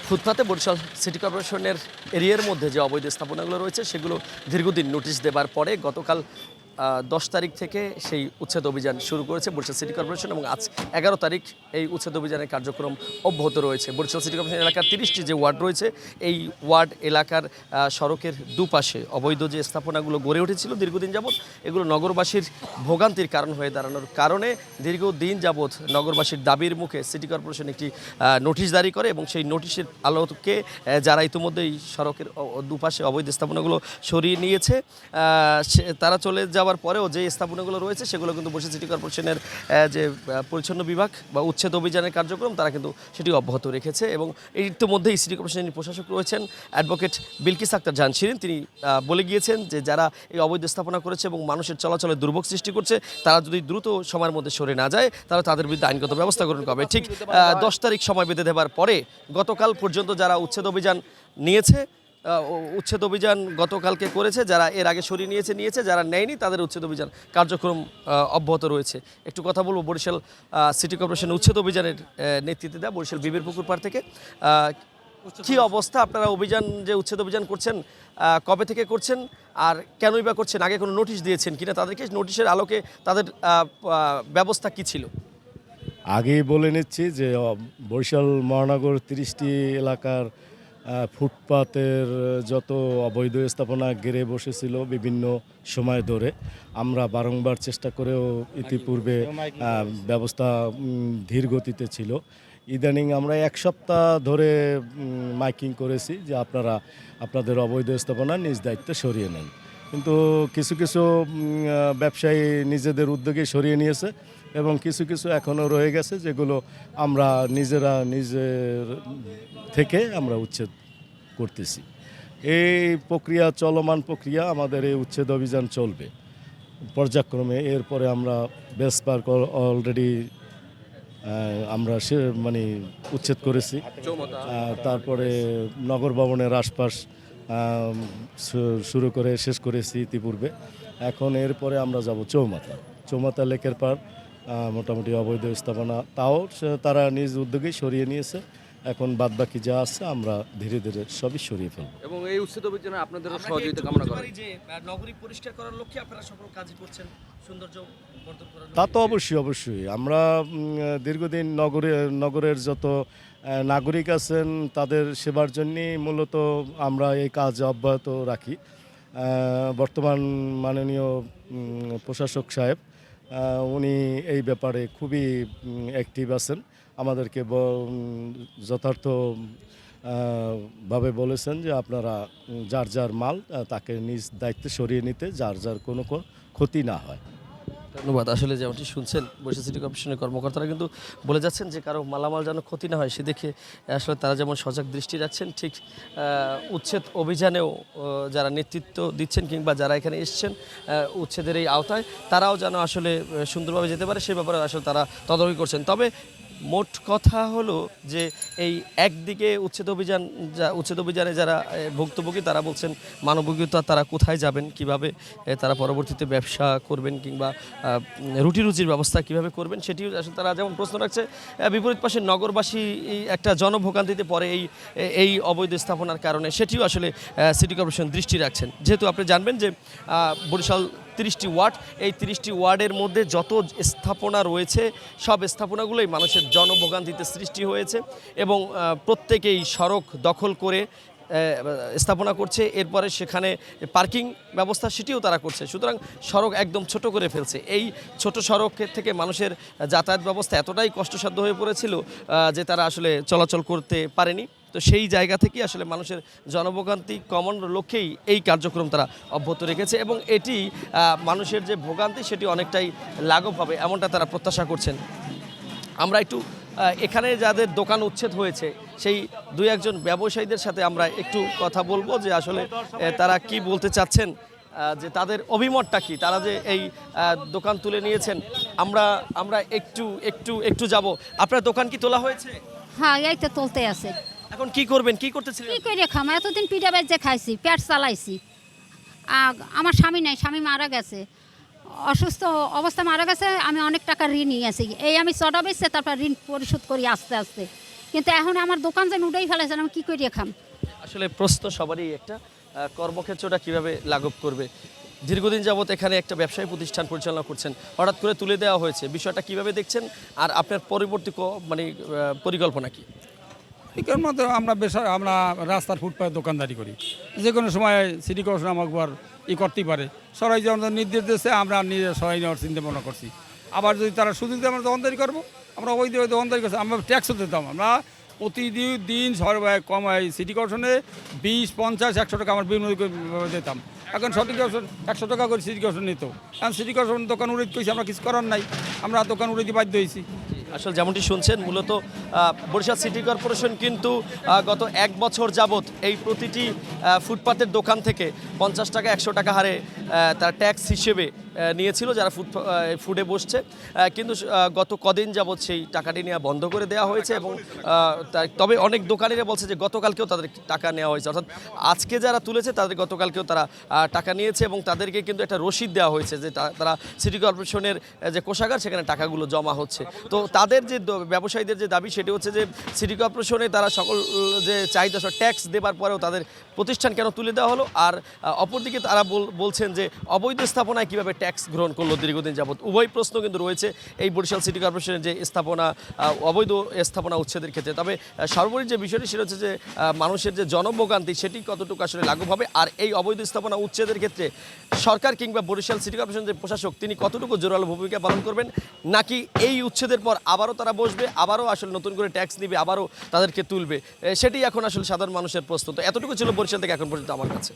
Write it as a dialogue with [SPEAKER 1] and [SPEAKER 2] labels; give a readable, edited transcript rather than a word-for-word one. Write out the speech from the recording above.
[SPEAKER 1] ফুটপাতে বরিশাল সিটি কর্পোরেশনের এরিয়ার মধ্যে যে অবৈধ স্থাপনাগুলো রয়েছে সেগুলো দীর্ঘদিন নোটিশ দেবার পরে গতকাল 10 তারিখ থেকে সেই উচ্ছেদ অভিযান শুরু করেছে বরিশাল সিটি কর্পোরেশন এবং আজ 11 তারিখ এই উচ্ছেদ অভিযানের কার্যক্রম অব্যাহত রয়েছে। বরিশাল সিটি কর্পোরেশন এলাকার 30টি যে ওয়ার্ড রয়েছে এই ওয়ার্ড এলাকার সড়কের দুপাশে অবৈধ যে স্থাপনাগুলো গড়ে উঠেছিল দীর্ঘদিন যাবৎ এগুলো নগরবাসীর ভোগান্তির কারণ হয়ে দাঁড়ানোর কারণে দীর্ঘদিন যাবৎ নগরবাসীর দাবির মুখে সিটি কর্পোরেশন একটি নোটিশ জারি করে এবং সেই নোটিশের আলোকে যারা ইতিমধ্যে এই সড়কের দুপাশে অবৈধ স্থাপনাগুলো সরিয়ে নিয়েছে তারা চলে যাওয়ার পরেও যে স্থাপনাগুলো রয়েছে সেগুলো কিন্তু বরিশাল সিটি কর্পোরেশনের যে পরিচ্ছন্ন বিভাগ বা উচ্ছেদ অভিযানের কার্যক্রম তারা কিন্তু সেটি অব্যাহত রেখেছে এবং এই ইতিমধ্যেই সিটি কর্পোরেশনের প্রশাসক রয়েছেন অ্যাডভোকেট বিলকিস আক্তার জাহান শিরিন, তিনি বলে গিয়েছেন যে যারা এই অবৈধ স্থাপনা করেছে এবং মানুষের চলাচলে দুর্ভোগ সৃষ্টি করছে তারা যদি দ্রুত সময়ের মধ্যে সরে না যায় তাহলে তাদের বিরুদ্ধে আইনগত ব্যবস্থা গ্রহণ করা হবে। ঠিক 10 তারিখ সময় বেঁধে দেওয়ার পরে গতকাল পর্যন্ত যারা উচ্ছেদ অভিযান নিয়েছে উচ্ছেদ অভিযান গতকালকে করেছে, যারা এর আগে সরিয়ে নিয়েছে, যারা নেয়নি তাদের উচ্ছেদ অভিযান কার্যক্রম অব্যাহত রয়েছে। একটু কথা বলবো বরিশাল সিটি কর্পোরেশন উচ্ছেদ অভিযানের নেতৃত্বে দেওয়া বরিশাল বিবির পুকুর পাড় থেকে। কী অবস্থা, আপনারা অভিযান যে উচ্ছেদ অভিযান করছেন কবে থেকে করছেন আর কেনই বা করছেন, আগে কোনো নোটিশ দিয়েছেন কিনা তাদেরকে, নোটিশের আলোকে তাদের ব্যবস্থা কী ছিল?
[SPEAKER 2] আগেই বলে নিচ্ছি যে বরিশাল মহানগর 30টি এলাকার ফুটপাতের যত অবৈধ স্থাপনা ঘিরে বসেছিল বিভিন্ন সময় ধরে আমরা বারংবার চেষ্টা করেও ইতিপূর্বে ব্যবস্থা ধীর গতিতে ছিল। ইদানিং আমরা 1 সপ্তাহ ধরে মাইকিং করেছি যে আপনারা আপনাদের অবৈধ স্থাপনা নিজ দায়িত্বে সরিয়ে নেন, কিন্তু কিছু কিছু ব্যবসায়ী নিজেদের উদ্যোগে সরিয়ে নিয়েছে এবং কিছু কিছু এখনও রয়ে গেছে যেগুলো আমরা নিজের থেকে আমরা উচ্ছেদ করতেছি। এই প্রক্রিয়া চলমান প্রক্রিয়া, আমাদের এই উচ্ছেদ অভিযান চলবে পর্যায়ক্রমে। এরপরে আমরা বেস পার্ক অলরেডি আমরা উচ্ছেদ করেছি, তারপরে নগর ভবনের আশপাশ শুরু করে শেষ করেছি ইতিপূর্বে। এখন এরপরে আমরা যাব চৌমাথা লেকের পাড়, মোটামুটি অবৈধ স্থাপনা তাও তারা নিজ উদ্যোগেই সরিয়ে নিয়েছে। এখন বাদবাকি যা আছে আমরা ধীরে ধীরে সবই সরিয়ে ফেলব
[SPEAKER 3] এবং এই উচ্ছেদ অভিযানে আপনাদের সহযোগিতা কামনা করি
[SPEAKER 1] যে নগরী পরিষ্কার করার লক্ষ্যে আপনারা সকল কাজ করছেন, সৌন্দর্য বর্ধন করার
[SPEAKER 2] তা তো অবশ্যই আমরা দীর্ঘদিন নগরের যত নাগরিক আছেন তাদের সেবার জন্যই মূলত আমরা এই কাজ অব্যাহত রাখি। বর্তমান মাননীয় প্রশাসক সাহেব উনি এই ব্যাপারে খুবই অ্যাক্টিভ আছেন, আমাদেরকে যথার্থ ভাবে বলেছেন যে আপনারা যার মাল তাকে নিজ দায়িত্বে সরিয়ে নিতে, যার কোনো ক্ষতি না হয়।
[SPEAKER 1] ধন্যবাদ। আসলে যেমনটি শুনছেন বরিশাল সিটি কর্পোরেশনের কর্মকর্তারা কিন্তু বলে যাচ্ছেন যে কারো মালামাল যেন ক্ষতি না হয় সে দেখে আসলে তারা যেমন সজাগ দৃষ্টি রাখছেন, ঠিক উচ্ছেদ অভিযানেও যারা নেতৃত্ব দিচ্ছেন কিংবা যারা এখানে এসছেন উচ্ছেদের এই আওতায় তারাও যেন আসলে সুন্দরভাবে যেতে পারে সে ব্যাপারে আসলে তারা তদারকি করছেন। তবে মোট কথা হলো যে এই একদিকে উচ্ছেদ অভিযানে যারা ভুক্তভোগী তারা বলছেন মানবিকতা, তারা কোথায় যাবেন, কিভাবে তারা পরবর্তীতে ব্যবসা করবেন কিংবা রুটির ব্যবস্থা কিভাবে করবেন সেটিও আসলে তারা যেমন প্রশ্ন রাখছে। বিপরীত পাশে নগরবাসী একটা জনভোগান্তিতে পড়ে এই অবৈধ স্থাপনার কারণে, সেটিও আসলে সিটি কর্পোরেশন দৃষ্টি রাখছেন। যেহেতু আপনি জানবেন যে বরিশাল 30টি ওয়ার্ড, এই 30টি ওয়ার্ডের মধ্যে যত স্থাপনা রয়েছে সব স্থাপনাগুলোই মানুষের জনভোগান্তিতে সৃষ্টি হয়েছে এবং প্রত্যেকেই সড়ক দখল করে স্থাপনা করছে, এরপরে সেখানে পার্কিং ব্যবস্থা সেটিও তারা করছে। সুতরাং সড়ক একদম ছোট করে ফেলছে। এই ছোট সড়ক থেকে মানুষের যাতায়াত ব্যবস্থা এতটাই কষ্টসাধ্য হয়ে পড়েছিল যে তারা আসলে চলাচল করতে পারেনি। তো সেই জায়গা থেকেই আসলে মানুষের জনভোগান্তি কমানোর লক্ষ্যেই এই কার্যক্রম তারা অব্যাহত রেখেছে এবং এটি মানুষের যে ভোগান্তি সেটি অনেকটাই লাঘব হবে এমনটা তারা প্রত্যাশা করছেন। আমরা একটু এখানে যাদের দোকান উচ্ছেদ হয়েছে সেই 2-1 ব্যবসায়ীদের সাথে আমরা একটু কথা বলবো যে আসলে তারা কি বলতে চাচ্ছেন, যে তাদের অভিমতটা কি, তারা যে এই দোকান তুলে নিয়েছেন। আমরা একটু যাব। আপনার দোকান কি তোলা হয়েছে?
[SPEAKER 4] হ্যাঁ, এই তো তুলতে আছে।
[SPEAKER 1] এখন কি করবেন, কি করতেছিলেন?
[SPEAKER 4] কি করে খামা, এতদিন পিঠা বেজে খাইছি, পেট চালাইছি। আমার স্বামী নাই, স্বামী মারা গেছে, অসুস্থ অবস্থা মারা গেছে। আমি অনেক টাকা ঋণ নিয়েছি, এই আমি চটা বেচছে তারপর ঋণ পরিশোধ করি আস্তে আস্তে। কিন্তু এখন আমার দোকান যেন উঠেই ফেলেছেন, আমি কী করিয়ে খাম?
[SPEAKER 1] আসলে প্রশ্ন সবারই একটা, কর্মক্ষেত্রটা কিভাবে লাঘব করবে। দীর্ঘদিন যাবত এখানে একটা ব্যবসায়ী প্রতিষ্ঠান পরিচালনা করছেন, হঠাৎ করে তুলে দেওয়া হয়েছে, বিষয়টা কিভাবে দেখছেন আর আপনার পরবর্তী মানে পরিকল্পনা কি?
[SPEAKER 5] এর মধ্যে আমরা রাস্তার ফুটপাথ দোকানদারি করি, যে কোনো সময় সিটি কর্পোরেশন আমাকে করতেই পারে। সবাই যে আমাদের নির্দেশ দিচ্ছে আমরা নিজে সবাই নেওয়ার চিন্তা ভাবনা করছি। আবার যদি তারা সুযোগ দিয়ে আমরা দোকানদারি করবো, আমরা ওই দিয়ে দোকানদারি করছি, আমরা ট্যাক্সও দিতাম। আমরা প্রতিদিন কম সিটি কর্পোরেশনে 20, 50, 100 টাকা আমার বিনিয়োগ দিতাম। এখন সঠিক 100 টাকা করে সিটি কর্পোরেশন নিত। এখন সিটি কর্পোরেশন দোকান উড়ে করেছি, আমরা কিছু করার নাই, আমরা দোকান উড়ে দিয়ে বাধ্য হয়েছি।
[SPEAKER 1] আসলে যেমনটি শুনছেন, মূলত বরিশাল সিটি কর্পোরেশন কিন্তু গত 1 বছর যাবত এই প্রতিটি ফুটপাতের দোকান থেকে 50 টাকা 100 টাকা হারে তার ট্যাক্স হিসেবে নিয়েছিল যারা ফুডে বসছে, কিন্তু গত কদিন যাবত সেই টাকাটি নেওয়া বন্ধ করে দেওয়া হয়েছে। এবং তবে অনেক দোকানিরা বলছে যে গতকালকেও তাদের টাকা নেওয়া হয়েছে, অর্থাৎ আজকে যারা তুলেছে তাদের গতকালকেও তারা টাকা নিয়েছে এবং তাদেরকে কিন্তু একটা রসিদ দেওয়া হয়েছে যে তারা সিটি কর্পোরেশনের যে কোষাগার সেখানে টাকাগুলো জমা হচ্ছে। তো তাদের যে ব্যবসায়ীদের যে দাবি সেটি হচ্ছে যে সিটি কর্পোরেশনে তারা সকল যে চাহিদা সব ট্যাক্স দেওয়ার পরেও তাদের প্রতিষ্ঠান কেন তুলে দেওয়া হলো, আর অপরদিকে তারা বলছেন যে অবৈধ স্থাপনায় কীভাবে ট্যাক্স গ্রহণ করলো দীর্ঘদিন যাবত। উভয় প্রশ্ন কিন্তু রয়েছে এই বরিশাল সিটি কর্পোরেশনের যে স্থাপনা অবৈধ স্থাপনা উচ্ছেদের ক্ষেত্রে। তবে সর্বোপরি যে বিষয়টি সেটা হচ্ছে যে মানুষের যে জনভোগান্তি সেটি কতটুকু আসলে লাঘব হবে, আর এই অবৈধ স্থাপনা উচ্ছেদের ক্ষেত্রে সরকার কিংবা বরিশাল সিটি কর্পোরেশন যে প্রশাসক তিনি কতটুকু জোরালো ভূমিকা পালন করবেন, নাকি এই উচ্ছেদের পর আবারও তারা বসবে, আবারও আসলে নতুন করে ট্যাক্স নিবে, আবারও তাদেরকে তুলবে, সেটি এখন আসলে সাধারণ মানুষের প্রশ্ন। তো এতটুকু ছিল বরিশাল থেকে এখন পর্যন্ত আমার কাছে।